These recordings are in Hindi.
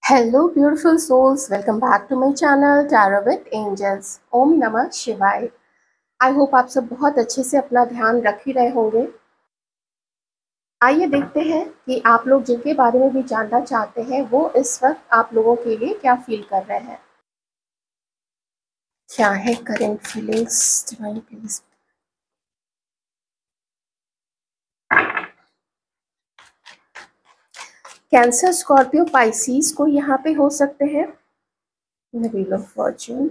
Hello, beautiful souls. Welcome back to my channel Tarot with Angels. ओम नमः शिवाय। आई होप आप सब बहुत अच्छे से अपना ध्यान रख ही रहे होंगे। आइए देखते हैं कि आप लोग जिनके बारे में भी जानना चाहते हैं वो इस वक्त आप लोगों के लिए क्या फील कर रहे हैं। क्या है current feelings divine please. Cancer, Scorpio, Pisces को यहाँ पे हो सकते हैं। The wheel of Fortune,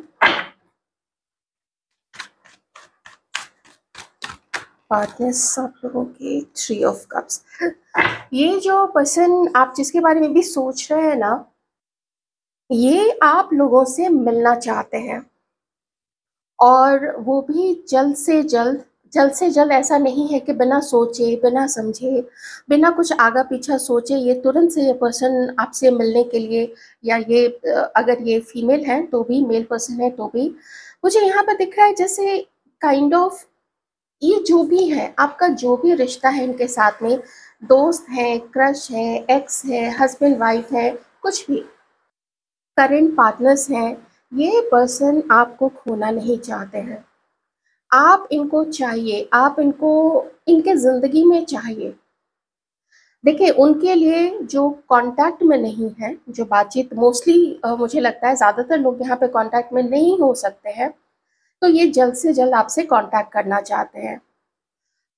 partners आप लोगों के थ्री ऑफ कप्स। ये जो पर्सन आप जिसके बारे में भी सोच रहे हैं ना, ये आप लोगों से मिलना चाहते हैं और वो भी जल्द से जल्द ऐसा नहीं है कि बिना सोचे, बिना समझे, बिना कुछ आगा पीछा सोचे ये तुरंत से ये पर्सन आपसे मिलने के लिए, या ये अगर ये फीमेल है तो भी, मेल पर्सन है तो भी, मुझे यहाँ पर दिख रहा है जैसे काइंड ऑफ ये जो भी है आपका, जो भी रिश्ता है इनके साथ में, दोस्त है, क्रश है, एक्स है, हस्बैंड वाइफ है, कुछ भी करंट पार्टनर्स हैं, ये पर्सन आपको खोना नहीं चाहते हैं। आप इनको चाहिए, आप इनको इनके ज़िंदगी में चाहिए। देखिए, उनके लिए जो कांटेक्ट में नहीं है, जो बातचीत मोस्टली मुझे लगता है ज़्यादातर लोग यहाँ पे कांटेक्ट में नहीं हो सकते हैं, तो ये जल्द से जल्द आपसे कांटेक्ट करना चाहते हैं।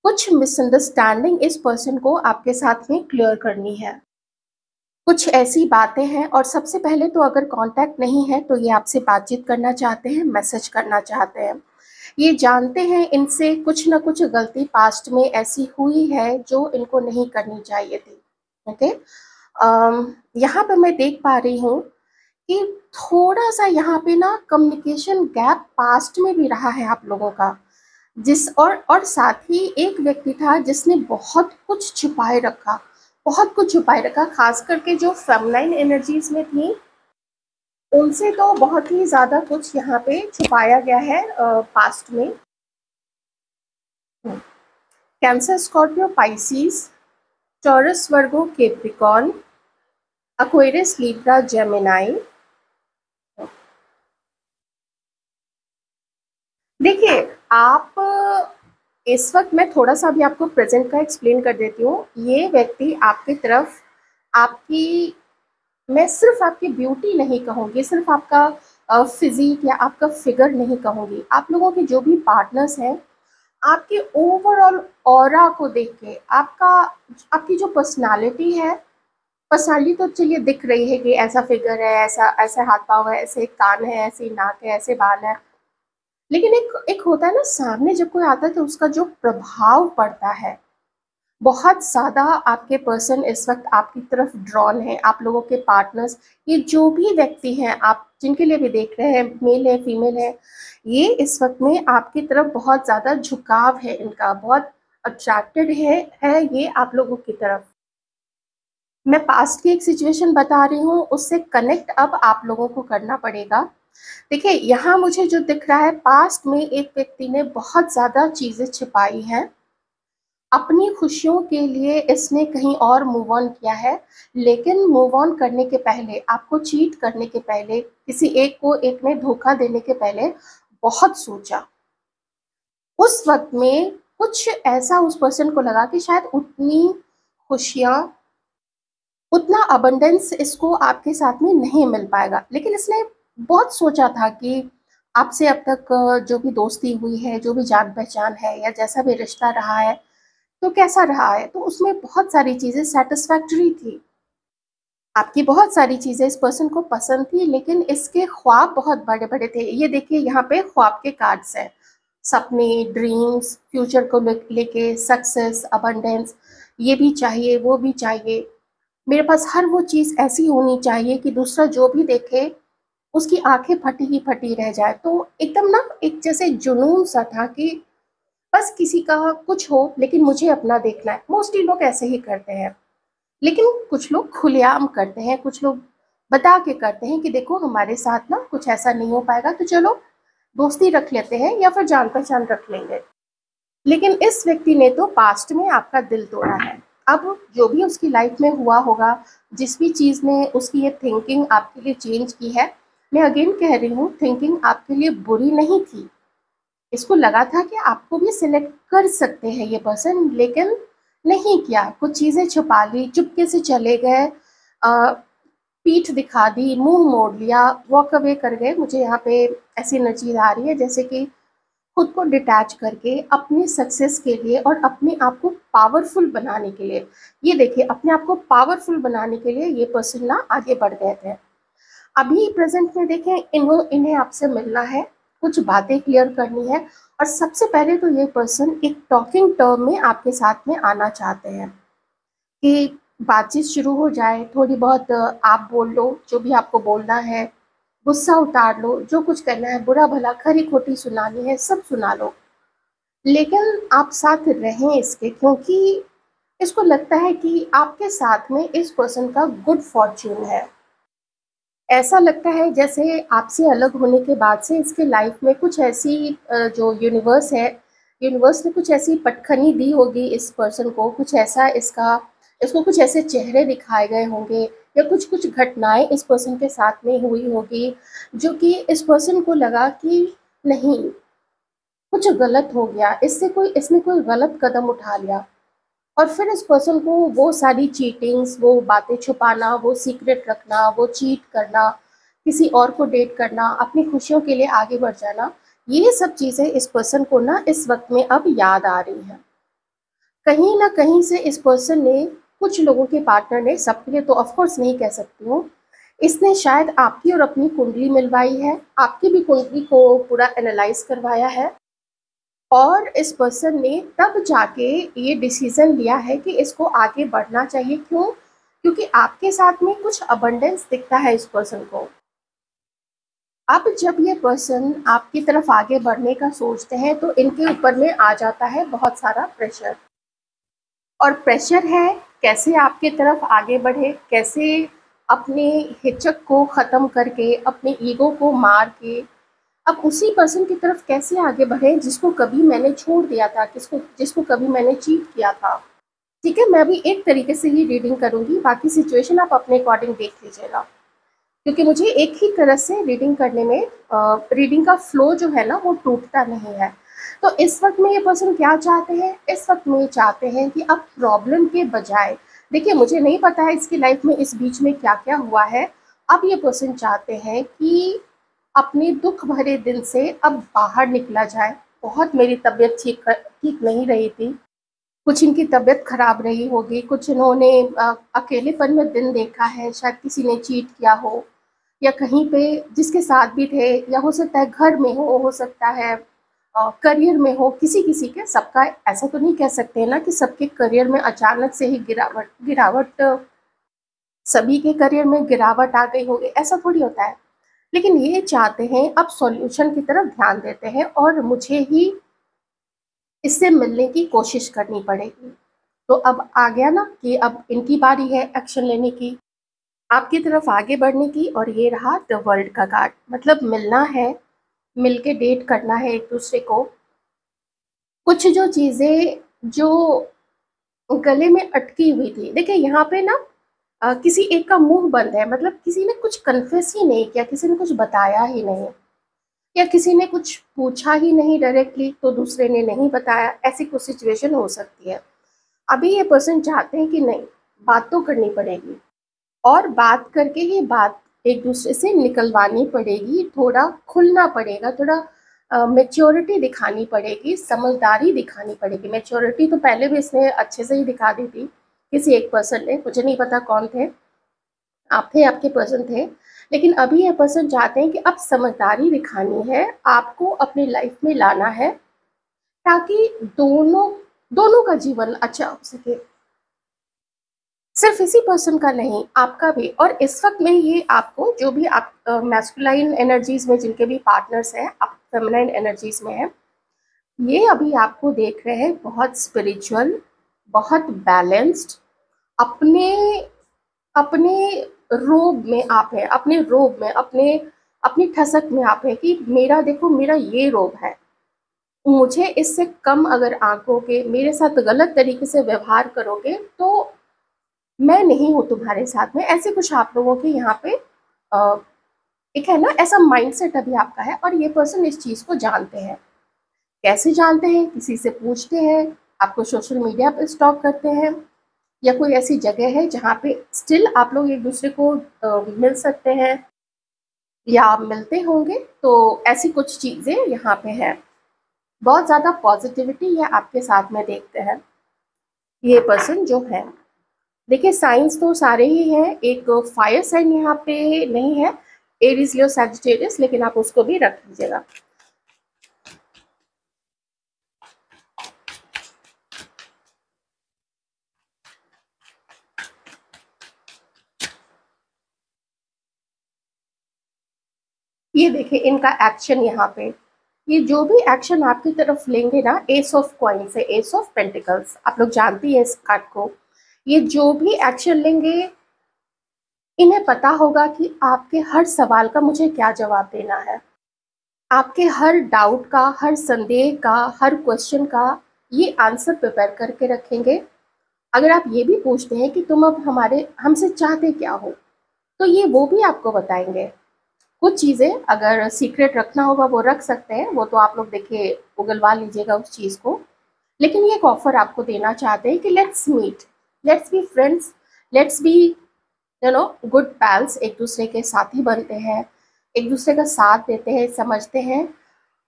कुछ मिसअंडरस्टैंडिंग इस पर्सन को आपके साथ में क्लियर करनी है। कुछ ऐसी बातें हैं और सबसे पहले तो अगर कांटेक्ट नहीं है तो ये आपसे बातचीत करना चाहते हैं, मैसेज करना चाहते हैं। ये जानते हैं इनसे कुछ ना कुछ गलती पास्ट में ऐसी हुई है जो इनको नहीं करनी चाहिए थी। ओके, यहाँ पे मैं देख पा रही हूँ कि थोड़ा सा यहाँ पे ना कम्युनिकेशन गैप पास्ट में भी रहा है आप लोगों का, जिस और साथ ही एक व्यक्ति था जिसने बहुत कुछ छुपाए रखा, बहुत कुछ छुपाए रखा, खास करके जो फेमिनाइन एनर्जीज में थी उनसे तो बहुत ही ज़्यादा कुछ यहाँ पे छुपाया गया है पास्ट में। कैंसर, स्कॉर्पियो, पाइसिस, टॉरस, वर्गो, कैप्रिकॉर्न, एक्वेरियस, लिब्रा, जेमिनाई। देखिए, आप इस वक्त मैं थोड़ा सा भी आपको प्रेजेंट का एक्सप्लेन कर देती हूँ। ये व्यक्ति आपकी तरफ, आपकी, मैं सिर्फ आपकी ब्यूटी नहीं कहूँगी, सिर्फ आपका फिजिक या आपका फिगर नहीं कहूँगी, आप लोगों के जो भी पार्टनर्स हैं, आपके ओवरऑल ऑरा को देख के, आपका, आपकी जो पर्सनालिटी है, पर्सनालिटी तो चलिए दिख रही है कि ऐसा फिगर है, ऐसा ऐसे हाथ पाँव है, ऐसे कान है, ऐसी नाक है, ऐसे बाल है, लेकिन एक एक होता है ना, सामने जब कोई आता है तो उसका जो प्रभाव पड़ता है बहुत ज़्यादा। आपके पर्सन इस वक्त आपकी तरफ ड्रॉन है, आप लोगों के पार्टनर्स, ये जो भी व्यक्ति हैं आप जिनके लिए भी देख रहे हैं, मेल है, फीमेल है, ये इस वक्त में आपकी तरफ बहुत ज़्यादा झुकाव है इनका, बहुत अट्रैक्टेड है ये आप लोगों की तरफ। मैं पास्ट की एक सिचुएशन बता रही हूँ, उससे कनेक्ट अब आप लोगों को करना पड़ेगा। देखिए, यहाँ मुझे जो दिख रहा है, पास्ट में एक व्यक्ति ने बहुत ज़्यादा चीज़ें छिपाई हैं, अपनी खुशियों के लिए इसने कहीं और मूव ऑन किया है, लेकिन मूव ऑन करने के पहले, आपको चीट करने के पहले, किसी एक को एक ने धोखा देने के पहले बहुत सोचा। उस वक्त में कुछ ऐसा उस पर्सन को लगा कि शायद उतनी खुशियाँ, उतना अबंडेंस इसको आपके साथ में नहीं मिल पाएगा, लेकिन इसने बहुत सोचा था कि आपसे अब तक जो भी दोस्ती हुई है, जो भी जान पहचान है, या जैसा भी रिश्ता रहा है, तो कैसा रहा है, तो उसमें बहुत सारी चीज़ें सैटिस्फैक्टरी थी। आपकी बहुत सारी चीज़ें इस पर्सन को पसंद थी, लेकिन इसके ख्वाब बहुत बड़े-बड़े थे। ये देखिए, यहाँ पे ख्वाब के कार्ड्स हैं। सपने, ड्रीम्स, फ्यूचर को लेके, सक्सेस, अबंडेंस, ये भी चाहिए, वो भी चाहिए। मेरे पास हर वो चीज़ ऐसी होनी चाहिए कि दूसरा जो भी देखे उसकी आँखें फटी ही फटी रह जाए। तो एकदम ना एक जैसे जुनून सा था कि बस किसी का कुछ हो लेकिन मुझे अपना देखना है। मोस्टली लोग ऐसे ही करते हैं, लेकिन कुछ लोग खुलेआम करते हैं, कुछ लोग बता के करते हैं कि देखो हमारे साथ ना कुछ ऐसा नहीं हो पाएगा, तो चलो दोस्ती रख लेते हैं या फिर जान पहचान रख लेंगे। लेकिन इस व्यक्ति ने तो पास्ट में आपका दिल तोड़ा है। अब जो भी उसकी लाइफ में हुआ होगा, जिस भी चीज़ ने उसकी ये थिंकिंग आपके लिए चेंज की है, मैं अगेन कह रही हूँ, थिंकिंग आपके लिए बुरी नहीं थी। इसको लगा था कि आपको भी सिलेक्ट कर सकते हैं ये पर्सन, लेकिन नहीं किया। कुछ चीज़ें छुपा ली, चुपके से चले गए, पीठ दिखा दी, मुंह मोड़ लिया, वॉक अवे कर गए। मुझे यहाँ पे ऐसी एनर्जी आ रही है जैसे कि खुद को डिटैच करके अपनी सक्सेस के लिए और अपने आप को पावरफुल बनाने के लिए, ये देखिए, अपने आप को पावरफुल बनाने के लिए ये पर्सन ना आगे बढ़ गए थे। अभी प्रेजेंट में देखें, इन्हें आपसे मिलना है, कुछ बातें क्लियर करनी है, और सबसे पहले तो ये पर्सन एक टॉकिंग टर्म में आपके साथ में आना चाहते हैं कि बातचीत शुरू हो जाए, थोड़ी बहुत आप बोल लो जो भी आपको बोलना है, गुस्सा उतार लो, जो कुछ करना है, बुरा भला खरी खोटी सुनानी है सब सुना लो, लेकिन आप साथ रहें इसके, क्योंकि इसको लगता है कि आपके साथ में इस पर्सन का गुड फॉर्च्यून है। ऐसा लगता है जैसे आपसे अलग होने के बाद से इसके लाइफ में कुछ ऐसी जो यूनिवर्स है, यूनिवर्स ने कुछ ऐसी पटखनी दी होगी इस पर्सन को, कुछ ऐसा इसको कुछ ऐसे चेहरे दिखाए गए होंगे, या कुछ कुछ घटनाएं इस पर्सन के साथ में हुई होगी, जो कि इस पर्सन को लगा कि नहीं, कुछ गलत हो गया, इसने कोई गलत कदम उठा लिया। और फिर इस पर्सन को वो सारी चीटिंग्स, वो बातें छुपाना, वो सीक्रेट रखना, वो चीट करना, किसी और को डेट करना, अपनी खुशियों के लिए आगे बढ़ जाना, ये सब चीज़ें इस पर्सन को ना इस वक्त में अब याद आ रही हैं। कहीं ना कहीं से इस पर्सन ने, कुछ लोगों के पार्टनर ने, सबके लिए तो ऑफ कोर्स नहीं कह सकती हूँ, इसने शायद आपकी और अपनी कुंडली मिलवाई है, आपकी भी कुंडली को पूरा एनालाइज करवाया है, और इस पर्सन ने तब जाके ये डिसीजन लिया है कि इसको आगे बढ़ना चाहिए। क्यों? क्योंकि आपके साथ में कुछ अबंडेंस दिखता है इस पर्सन को। अब जब ये पर्सन आपकी तरफ आगे बढ़ने का सोचते हैं तो इनके ऊपर में आ जाता है बहुत सारा प्रेशर, और प्रेशर है कैसे आपके तरफ आगे बढ़े, कैसे अपने हिचक को ख़त्म करके, अपने ईगो को मार के अब उसी पर्सन की तरफ कैसे आगे बढ़े जिसको कभी मैंने छोड़ दिया था, किसको जिसको कभी मैंने चीट किया था। ठीक है, मैं भी एक तरीके से ही रीडिंग करूंगी, बाकी सिचुएशन आप अपने अकॉर्डिंग देख लीजिएगा, क्योंकि मुझे एक ही तरह से रीडिंग करने में रीडिंग का फ्लो जो है ना वो टूटता नहीं है। तो इस वक्त में ये पर्सन क्या चाहते हैं? इस वक्त में ये चाहते हैं कि अब प्रॉब्लम के बजाय, देखिए मुझे नहीं पता है इसकी लाइफ में इस बीच में क्या क्या हुआ है, अब ये पर्सन चाहते हैं कि अपने दुख भरे दिन से अब बाहर निकला जाए। बहुत मेरी तबीयत ठीक नहीं रही थी, कुछ इनकी तबीयत खराब रही होगी, कुछ इन्होंने अकेलेपन में दिन देखा है, शायद किसी ने चीट किया हो, या कहीं पे जिसके साथ भी थे, या हो सकता है घर में हो सकता है करियर में हो, किसी किसी के, सबका ऐसा तो नहीं कह सकते ना कि सबके करियर में अचानक से ही गिरावट गिरावट सभी के करियर में गिरावट आ गई होगी, ऐसा थोड़ी होता है। लेकिन ये चाहते हैं अब सॉल्यूशन की तरफ ध्यान देते हैं, और मुझे ही इससे मिलने की कोशिश करनी पड़ेगी। तो अब आ गया ना कि अब इनकी बारी है एक्शन लेने की, आपकी तरफ आगे बढ़ने की, और ये रहा द वर्ल्ड का कार्ड, मतलब मिलना है, मिलके डेट करना है एक दूसरे को। कुछ जो चीज़ें जो गले में अटकी हुई थी, देखिए यहाँ पे ना किसी एक का मुंह बंद है, मतलब किसी ने कुछ कन्फेस ही नहीं किया, किसी ने कुछ बताया ही नहीं, या किसी ने कुछ पूछा ही नहीं डायरेक्टली तो दूसरे ने नहीं बताया, ऐसी कुछ सिचुएशन हो सकती है। अभी ये पर्सन चाहते हैं कि नहीं, बात तो करनी पड़ेगी, और बात करके ये बात एक दूसरे से निकलवानी पड़ेगी, थोड़ा खुलना पड़ेगा, थोड़ा मेच्योरिटी दिखानी पड़ेगी, समझदारी दिखानी पड़ेगी। मेच्योरिटी तो पहले भी इसने अच्छे से ही दिखा दी थी किसी एक पर्सन ने, मुझे नहीं पता कौन थे, आप थे, आपके पर्सन थे, लेकिन अभी ये पर्सन चाहते हैं कि अब समझदारी दिखानी है, आपको अपनी लाइफ में लाना है, ताकि दोनों दोनों का जीवन अच्छा हो सके, सिर्फ इसी पर्सन का नहीं, आपका भी। और इस वक्त में ये आपको, जो भी आप मैस्कुलाइन एनर्जीज में जिनके भी पार्टनर्स हैं, आप फेमिनाइन एनर्जीज में हैं, ये अभी आपको देख रहे हैं बहुत स्पिरिचुअल, बहुत बैलेंस्ड, अपने अपने रोब में आप हैं, अपने रोब में, अपनी ठसक में आप हैं कि मेरा देखो, मेरा ये रोब है, मुझे इससे कम अगर आंकोगे, मेरे साथ गलत तरीके से व्यवहार करोगे, तो मैं नहीं हूँ तुम्हारे साथ में। ऐसे कुछ आप लोगों के यहाँ पे एक है ना, ऐसा माइंडसेट अभी आपका है, और ये पर्सन इस चीज़ को जानते हैं। कैसे जानते हैं? किसी से पूछते हैं, आपको सोशल मीडिया पे स्टॉक करते हैं, या कोई ऐसी जगह है जहाँ पे स्टिल आप लोग एक दूसरे को मिल सकते हैं या आप मिलते होंगे। तो ऐसी कुछ चीज़ें यहाँ पे हैं। बहुत ज़्यादा पॉजिटिविटी ये आपके साथ में देखते हैं ये पर्सन जो है। देखिए साइंस तो सारे ही हैं, एक फायर साइन यहाँ पे नहीं है, एरीज लियो सैजिटेरियस, लेकिन आप उसको भी रख लीजिएगा। ये देखिए इनका एक्शन यहाँ पे, ये जो भी एक्शन आपकी तरफ लेंगे ना, एस ऑफ कॉइन से एस ऑफ पेंटिकल्स, आप लोग जानती हैं इस कार्ड को। ये जो भी एक्शन लेंगे, इन्हें पता होगा कि आपके हर सवाल का मुझे क्या जवाब देना है, आपके हर डाउट का, हर संदेह का, हर क्वेश्चन का ये आंसर प्रिपेयर करके रखेंगे। अगर आप ये भी पूछते हैं कि तुम अब हमसे चाहते क्या हो, तो ये वो भी आपको बताएंगे। कुछ चीज़ें अगर सीक्रेट रखना होगा वो रख सकते हैं, वो तो आप लोग देखिए उगलवा लीजिएगा उस चीज़ को। लेकिन ये एक ऑफर आपको देना चाहते हैं कि let's meet, let's be friends, let's be good pals, एक दूसरे के साथी बनते हैं, एक दूसरे का साथ देते हैं, समझते हैं।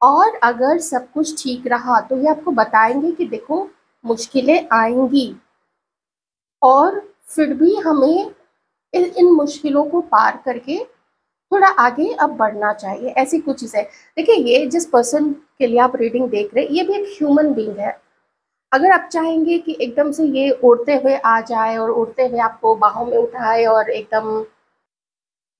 और अगर सब कुछ ठीक रहा तो ये आपको बताएंगे कि देखो मुश्किलें आएंगी, और फिर भी हमें इन मुश्किलों को पार करके थोड़ा आगे अब बढ़ना चाहिए। ऐसी कुछ चीज़ है। देखिए ये जिस पर्सन के लिए आप रीडिंग देख रहे हैं, ये भी एक ह्यूमन बीइंग है। अगर आप चाहेंगे कि एकदम से ये उड़ते हुए आ जाए और उड़ते हुए आपको बाहों में उठाए और एकदम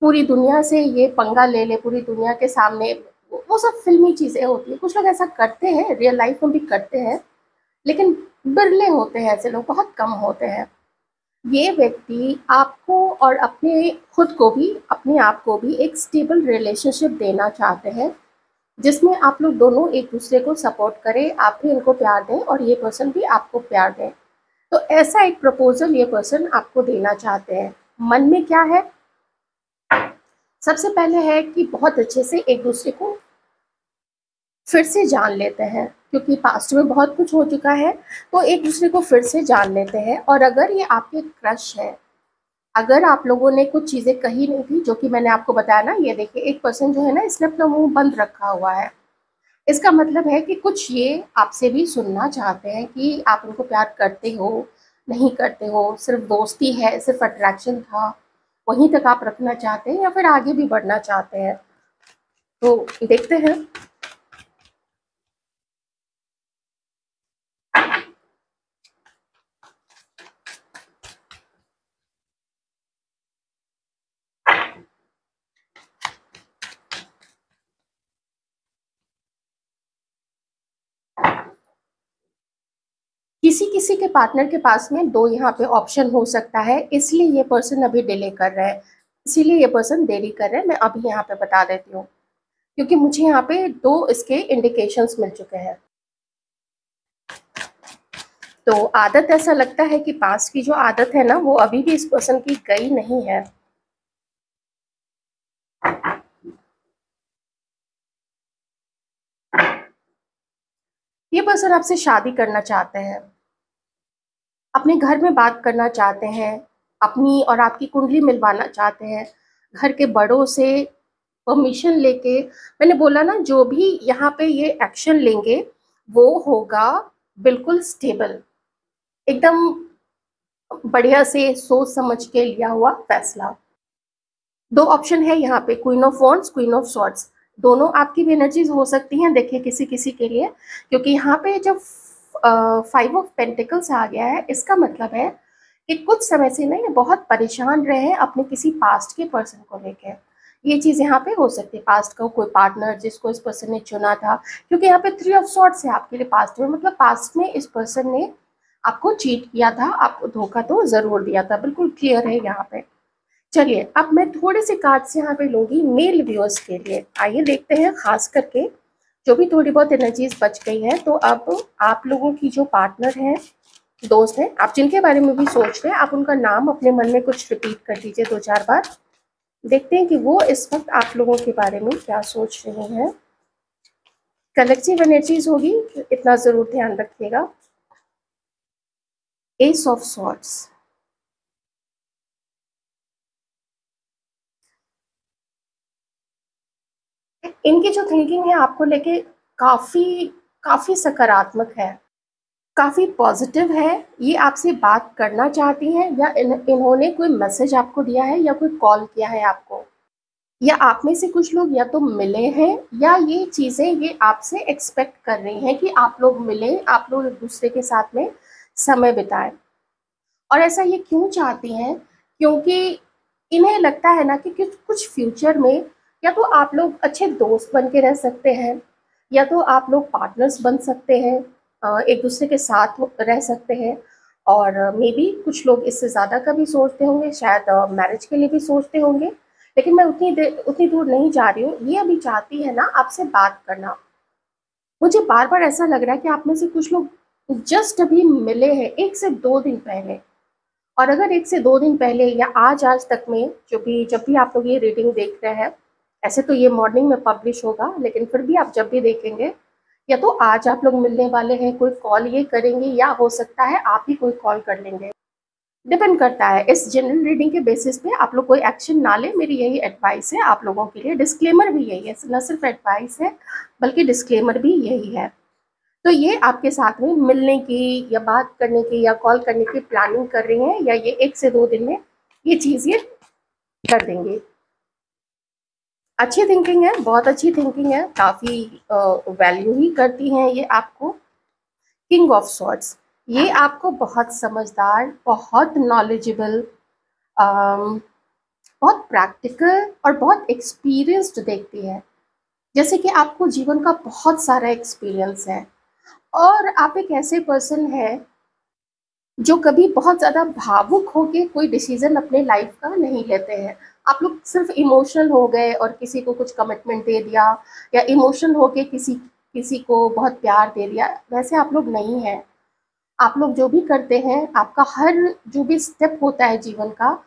पूरी दुनिया से ये पंगा ले ले, पूरी दुनिया के सामने, वो सब फिल्मी चीज़ें होती है। कुछ लोग ऐसा करते हैं, रियल लाइफ में भी करते हैं, लेकिन बिरले होते हैं ऐसे लोग, बहुत कम होते हैं। ये व्यक्ति आपको और अपने खुद को भी, अपने आप को भी एक स्टेबल रिलेशनशिप देना चाहते हैं, जिसमें आप लोग दोनों एक दूसरे को सपोर्ट करें, आप भी उनको प्यार दें और ये पर्सन भी आपको प्यार दें। तो ऐसा एक प्रपोजल ये पर्सन आपको देना चाहते हैं। मन में क्या है? सबसे पहले है कि बहुत अच्छे से एक दूसरे को फिर से जान लेते हैं, क्योंकि पास्ट में बहुत कुछ हो चुका है, तो एक दूसरे को फिर से जान लेते हैं। और अगर ये आपके क्रश है, अगर आप लोगों ने कुछ चीज़ें कही नहीं थी, जो कि मैंने आपको बताया ना, ये देखिए एक पर्सन जो है ना, इसने अपना मुंह बंद रखा हुआ है। इसका मतलब है कि कुछ ये आपसे भी सुनना चाहते हैं कि आप उनको प्यार करते हो, नहीं करते हो, सिर्फ दोस्ती है, सिर्फ अट्रैक्शन था, वहीं तक आप रखना चाहते हैं, या फिर आगे भी बढ़ना चाहते हैं। तो देखते हैं। किसी किसी के पार्टनर के पास में दो यहाँ पे ऑप्शन हो सकता है, इसलिए ये पर्सन अभी डिले कर रहा है, इसीलिए ये पर्सन देरी कर रहा है। मैं अभी यहाँ पे बता देती हूँ, क्योंकि मुझे यहाँ पे दो इसके इंडिकेशंस मिल चुके हैं। तो आदत ऐसा लगता है कि पास्ट की जो आदत है ना, वो अभी भी इस पर्सन की गई नहीं है। ये पर्सन आपसे शादी करना चाहते हैं, अपने घर में बात करना चाहते हैं, अपनी और आपकी कुंडली मिलवाना चाहते हैं, घर के बड़ों से परमिशन लेके। मैंने बोला ना, जो भी यहाँ पे ये एक्शन लेंगे वो होगा बिल्कुल स्टेबल, एकदम बढ़िया से सोच समझ के लिया हुआ फैसला। दो ऑप्शन है यहाँ पे, queen of wands, queen of swords. दोनों आपकी भी एनर्जीज हो सकती हैं, देखिए किसी किसी के लिए, क्योंकि यहाँ पे जब 5 ऑफ पेंटिकल्स आ गया है, इसका मतलब है कि कुछ समय से ना ये बहुत परेशान रहे हैं अपने किसी पास्ट के पर्सन को लेके। ये चीज़ यहाँ पे हो सकती है, पास्ट का कोई पार्टनर जिसको इस पर्सन ने चुना था, क्योंकि यहाँ पे 3 ऑफ सॉर्ड्स है आपके लिए पास्ट में, मतलब पास्ट में इस पर्सन ने आपको चीट किया था, आपको धोखा तो ज़रूर दिया था, बिल्कुल क्लियर है यहाँ पे। चलिए अब मैं थोड़े से कार्ड्स यहाँ पे लूँगी मेल व्यूअर्स के लिए। आइए देखते हैं खास करके जो भी थोड़ी बहुत एनर्जीज बच गई हैं, तो अब आप लोगों की जो पार्टनर हैं, दोस्त हैं, आप जिनके बारे में भी सोच रहे हैं, आप उनका नाम अपने मन में कुछ रिपीट कर दीजिए 2-4 बार। देखते हैं कि वो इस वक्त आप लोगों के बारे में क्या सोच रहे हैं। कलेक्टिव एनर्जीज होगी, इतना जरूर ध्यान रखिएगा। एस ऑफ सॉर्ड्स, इनकी जो थिंकिंग है आपको लेके काफी काफी सकारात्मक है, काफी पॉजिटिव है। ये आपसे बात करना चाहती हैं, या इन्होंने कोई मैसेज आपको दिया है, या कोई कॉल किया है आपको, या आप में से कुछ लोग या तो मिले हैं, या ये चीजें ये आपसे एक्सपेक्ट कर रही हैं कि आप लोग मिलें, आप लोग एक दूसरे के साथ में समय बिताएं। और ऐसा ये क्यों चाहती हैं? क्योंकि इन्हें लगता है ना कि कुछ फ्यूचर में या तो आप लोग अच्छे दोस्त बन के रह सकते हैं, या तो आप लोग पार्टनर्स बन सकते हैं, एक दूसरे के साथ रह सकते हैं। और मे बी कुछ लोग इससे ज़्यादा का भी सोचते होंगे, शायद मैरिज के लिए भी सोचते होंगे। लेकिन मैं उतनी दूर नहीं जा रही हूँ। ये अभी चाहती है ना आपसे बात करना। मुझे बार बार ऐसा लग रहा है कि आप में से कुछ लोग जस्ट अभी मिले हैं 1 से 2 दिन पहले। और अगर 1 से 2 दिन पहले या आज तक में जब भी आप लोग ये रीडिंग देख रहे हैं, ऐसे तो ये मॉर्निंग में पब्लिश होगा, लेकिन फिर भी आप जब भी देखेंगे, या तो आज आप लोग मिलने वाले हैं, कोई कॉल ये करेंगे, या हो सकता है आप ही कोई कॉल कर लेंगे। डिपेंड करता है। इस जनरल रीडिंग के बेसिस पे आप लोग कोई एक्शन ना ले, मेरी यही एडवाइस है आप लोगों के लिए। डिस्क्लेमर भी यही है, न सिर्फ एडवाइस है बल्कि डिस्क्लेमर भी यही है। तो ये आपके साथ में मिलने की या बात करने की या कॉल करने की प्लानिंग कर रही हैं, या ये 1 से 2 दिन में ये चीज़ ये कर देंगे। अच्छी थिंकिंग है, बहुत अच्छी थिंकिंग है, काफ़ी वैल्यू ही करती हैं ये आपको। किंग ऑफ सॉर्ड्स, ये आपको बहुत समझदार, बहुत नॉलेजेबल, बहुत प्रैक्टिकल और बहुत एक्सपीरियंस्ड देखती है। जैसे कि आपको जीवन का बहुत सारा एक्सपीरियंस है, और आप एक ऐसे पर्सन हैं जो कभी बहुत ज़्यादा भावुक होके कोई डिसीजन अपने लाइफ का नहीं लेते हैं। आप लोग सिर्फ इमोशनल हो गए और किसी को कुछ कमिटमेंट दे दिया, या इमोशनल होके किसी किसी को बहुत प्यार दे दिया, वैसे आप लोग नहीं हैं। आप लोग जो भी करते हैं, आपका हर जो भी स्टेप होता है जीवन का,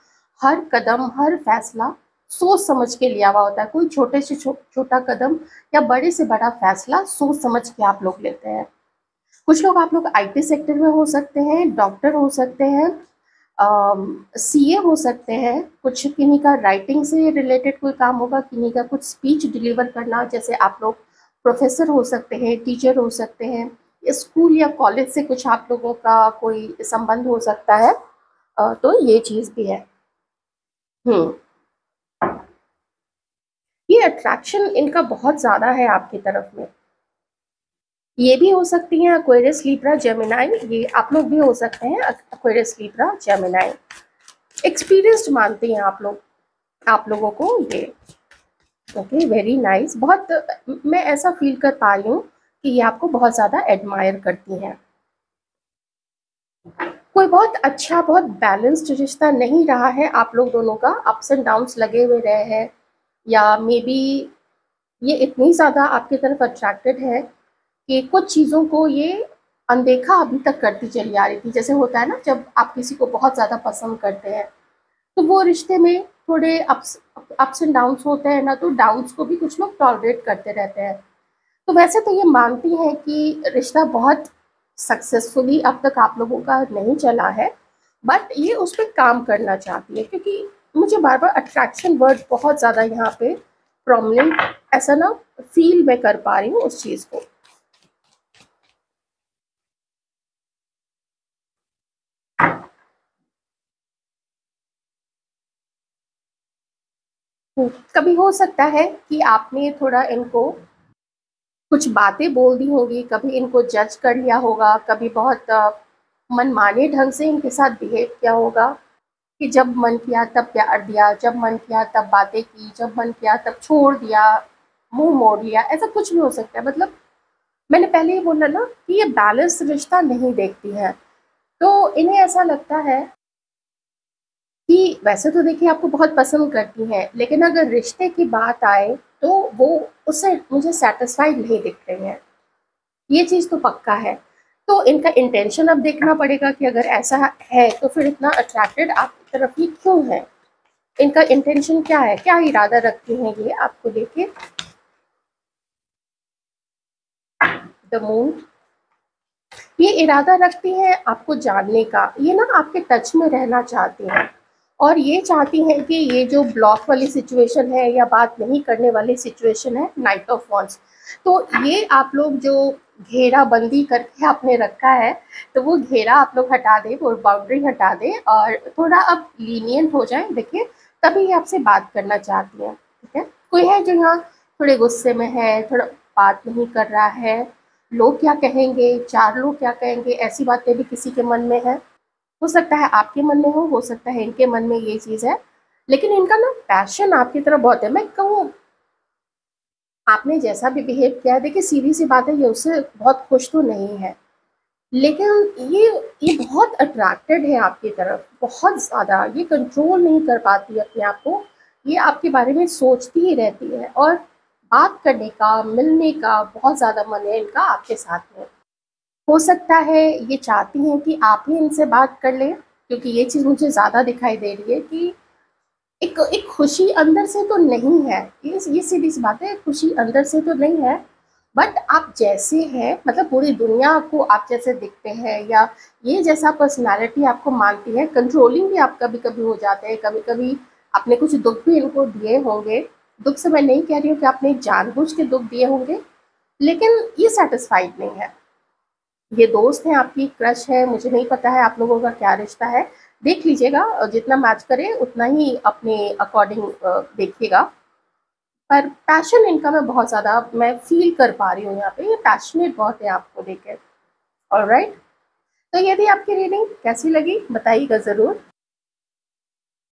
हर कदम, हर फैसला सोच समझ के लिया हुआ होता है। कोई छोटे से छोटा कदम या बड़े से बड़ा फैसला सोच समझ के आप लोग लेते हैं। कुछ लोग आप लोग आईटी सेक्टर में हो सकते हैं, डॉक्टर हो सकते हैं, सीए हो सकते हैं, कुछ किन्हीं का राइटिंग से रिलेटेड कोई काम होगा, किन्हीं का कुछ स्पीच डिलीवर करना, जैसे आप लोग प्रोफेसर हो सकते हैं, टीचर हो सकते हैं, स्कूल या कॉलेज से कुछ आप लोगों का कोई संबंध हो सकता है। तो ये चीज़ भी है। हम्म, ये अट्रैक्शन इनका बहुत ज़्यादा है आपकी तरफ में। ये भी हो सकती हैं एक्वेरियस, लिब्रा, जेमिनाई, ये आप लोग भी हो सकते हैं एक्वेरियस, लिब्रा, जेमिनाई। एक्सपीरियंस्ड मानते हैं आप लोग, आप लोगों को ये। Okay, very nice. बहुत, मैं ऐसा फील कर पा रही हूँ कि ये आपको बहुत ज़्यादा एडमायर करती हैं। कोई बहुत अच्छा, बहुत बैलेंस्ड रिश्ता नहीं रहा है आप लोग दोनों का, अप्स एंड डाउन्स लगे हुए रहे हैं, या मे बी ये इतनी ज़्यादा आपकी तरफ अट्रैक्टेड है कि कुछ चीज़ों को ये अनदेखा अभी तक करती चली आ रही थी। जैसे होता है ना, जब आप किसी को बहुत ज़्यादा पसंद करते हैं, तो वो रिश्ते में थोड़े अप्स एंड डाउन्स होते हैं ना, तो डाउन्स को भी कुछ लोग टॉलरेट करते रहते हैं। तो वैसे तो ये मानती हैं कि रिश्ता बहुत सक्सेसफुली अब तक आप लोगों का नहीं चला है, बट ये उस पर काम करना चाहती है, क्योंकि मुझे बार बार अट्रैक्शन वर्ड बहुत ज़्यादा यहाँ पे प्रोमिनेंट ऐसा ना फील मैं कर पा रही हूँ उस चीज़ को। कभी हो सकता है कि आपने थोड़ा इनको कुछ बातें बोल दी होंगी, कभी इनको जज कर लिया होगा, कभी बहुत मनमाने ढंग से इनके साथ बिहेव किया होगा, कि जब मन किया तब प्यार दिया, जब मन किया तब बातें की, जब मन किया तब छोड़ दिया, मुंह मोड़ लिया, ऐसा कुछ भी हो सकता है। मतलब मैंने पहले ही बोला ना कि ये बैलेंस रिश्ता नहीं देखती है। तो इन्हें ऐसा लगता है कि वैसे तो देखिए आपको बहुत पसंद करती हैं, लेकिन अगर रिश्ते की बात आए तो वो उससे मुझे सेटिस्फाइड नहीं दिख रही हैं, ये चीज़ तो पक्का है। तो इनका इंटेंशन अब देखना पड़ेगा कि अगर ऐसा है तो फिर इतना अट्रैक्टेड आपकी तरफ ही क्यों है, इनका इंटेंशन क्या है, क्या इरादा रखते हैं ये आपको लेके। द मून, ये इरादा रखती हैं आपको जानने का, ये ना आपके टच में रहना चाहती हैं और ये चाहती हैं कि ये जो ब्लॉक वाली सिचुएशन है या बात नहीं करने वाली सिचुएशन है, नाइट ऑफ वॉन्ड्स, तो ये आप लोग जो घेरा बंदी करके आपने रखा है, तो वो घेरा आप लोग हटा दें, वो बाउंड्री हटा दें और थोड़ा अब लीनियंट हो जाए, देखिए तभी ये आपसे बात करना चाहती हैं। ठीक है, कोई है जो यहाँ थोड़े गुस्से में है, थोड़ा बात नहीं कर रहा है, लोग क्या कहेंगे, चार लोग क्या कहेंगे, ऐसी बातें भी किसी के मन में है। हो सकता है आपके मन में हो सकता है इनके मन में ये चीज़ है, लेकिन इनका ना पैशन आपकी तरफ बहुत है। मैं कहूँ आपने जैसा भी बिहेव किया है, देखिए सीधी सी बात है, ये उससे बहुत खुश तो नहीं है, लेकिन ये बहुत अट्रैक्टेड है आपकी तरफ, बहुत ज़्यादा, ये कंट्रोल नहीं कर पाती अपने आप को, ये आपके बारे में सोचती ही रहती है और बात करने का, मिलने का बहुत ज़्यादा मन है इनका आपके साथ में। हो सकता है ये चाहती हैं कि आप ही इनसे बात कर लें, क्योंकि ये चीज़ मुझे ज़्यादा दिखाई दे रही है कि एक एक खुशी अंदर से तो नहीं है, ये सीधी सी बात है, खुशी अंदर से तो नहीं है, बट आप जैसे हैं, मतलब पूरी दुनिया आपको आप जैसे दिखते हैं या ये जैसा पर्सनालिटी आपको मानती है, कंट्रोलिंग भी आप कभी कभी हो जाते हैं, कभी कभी आपने कुछ दुख भी इनको दिए होंगे। दुख से मैं नहीं कह रही हूँ कि आपने जानबूझ के दुख दिए होंगे, लेकिन ये सेटिस्फाइड नहीं है। ये दोस्त हैं आपकी, क्रश है, मुझे नहीं पता है आप लोगों का क्या रिश्ता है, देख लीजिएगा, जितना मैच करे उतना ही अपने अकॉर्डिंग देखिएगा। पर पैशन इनका मैं बहुत ज़्यादा मैं फील कर पा रही हूँ यहाँ पे, ये पैशनेट बहुत है आपको देख के। ऑलराइट, तो ये थी आपकी रीडिंग, कैसी लगी बताइएगा ज़रूर।